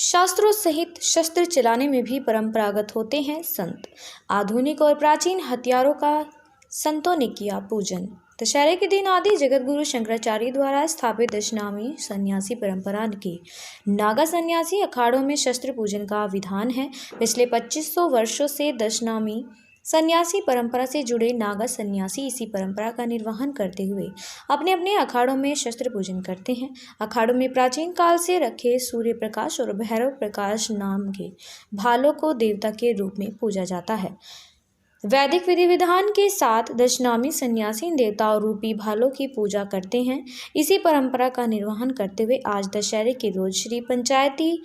शास्त्रों सहित शस्त्र चलाने में भी परंपरागत होते हैं संत। आधुनिक और प्राचीन हथियारों का संतों ने किया पूजन। दशहरे के दिन आदि जगतगुरु शंकराचार्य द्वारा स्थापित दशनामी सन्यासी परंपरा के नागा सन्यासी अखाड़ों में शस्त्र पूजन का विधान है। पिछले 2500 वर्षों से दशनामी सन्यासी परंपरा से जुड़े नागा सन्यासी इसी परंपरा का निर्वहन करते हुए अपने अपने अखाड़ों में शस्त्र पूजन करते हैं। अखाड़ों में प्राचीन काल से रखे सूर्य प्रकाश और भैरव प्रकाश नाम के भालों को देवता के रूप में पूजा जाता है। वैदिक विधि विधान के साथ दशनामी सन्यासी इन देवताओं रूपी भालों की पूजा करते हैं। इसी परंपरा का निर्वहन करते हुए आज दशहरे के रोज श्री पंचायती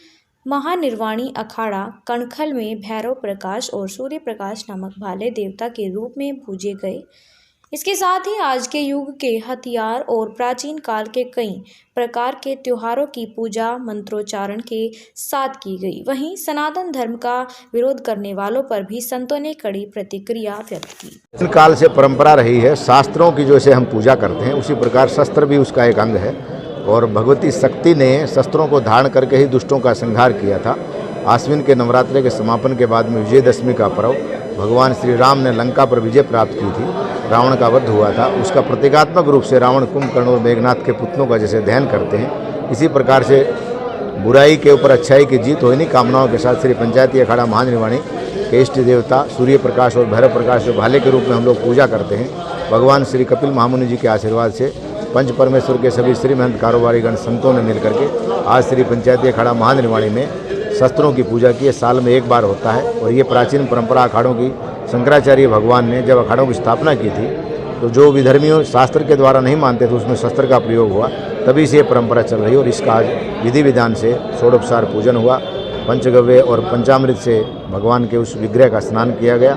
महानिर्वाणी अखाड़ा कणखल में भैरव प्रकाश और सूर्य प्रकाश नामक भाले देवता के रूप में पूजे गए। इसके साथ ही आज के युग के हथियार और प्राचीन काल के कई प्रकार के त्योहारों की पूजा मंत्रोच्चारण के साथ की गई। वहीं सनातन धर्म का विरोध करने वालों पर भी संतों ने कड़ी प्रतिक्रिया व्यक्त की। काल से परंपरा रही है, शास्त्रों की जैसे हम पूजा करते हैं उसी प्रकार शस्त्र भी उसका एक अंग है और भगवती शक्ति ने शस्त्रों को धारण करके ही दुष्टों का संहार किया था। आश्विन के नवरात्रे के समापन के बाद में विजयदशमी का पर्व भगवान श्री राम ने लंका पर विजय प्राप्त की थी, रावण का वध हुआ था। उसका प्रतीकात्मक रूप से रावण कुंभकर्ण और मेघनाथ के पुतलों का जैसे दहन करते हैं, इसी प्रकार से बुराई के ऊपर अच्छाई की जीत हो इन्हीं कामनाओं के साथ श्री पंचायती अखाड़ा महानिर्वाणी के इष्ट देवता सूर्य प्रकाश और भैरव प्रकाश जो भाले के रूप में हम लोग पूजा करते हैं, भगवान श्री कपिल महामुनि जी के आशीर्वाद से पंच परमेश्वर के सभी श्रीमंत कारोबारीगण संतों ने मिलकर के आज श्री पंचायती अखाड़ा महानिर्वाणी में शस्त्रों की पूजा की। साल में एक बार होता है और ये प्राचीन परंपरा अखाड़ों की शंकराचार्य भगवान ने जब अखाड़ों की स्थापना की थी तो जो विधर्मियों शास्त्र के द्वारा नहीं मानते थे उसमें शस्त्र का प्रयोग हुआ, तभी से ये परंपरा चल रही है। और इसका आज विधि विधान से षोडोपचार पूजन हुआ, पंचगव्य और पंचामृत से भगवान के उस विग्रह का स्नान किया गया।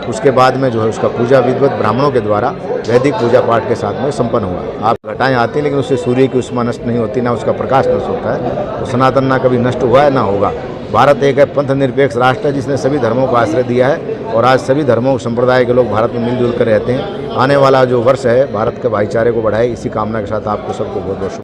उसके बाद में जो है उसका पूजा विधिवत ब्राह्मणों के द्वारा वैदिक पूजा पाठ के साथ में संपन्न हुआ। आप घटाएं आती हैं लेकिन उससे सूर्य की उष्मा नष्ट नहीं होती, ना उसका प्रकाश नष्ट होता है। तो सनातन ना कभी नष्ट हुआ है ना होगा। भारत एक है पंथ निरपेक्ष राष्ट्र है जिसने सभी धर्मों को आश्रय दिया है और आज सभी धर्मों संप्रदाय के लोग भारत में मिलजुल कर रहते हैं। आने वाला जो वर्ष है भारत के भाईचारे को बढ़ाए, इसी कामना के साथ आपको सबको बहुत बहुत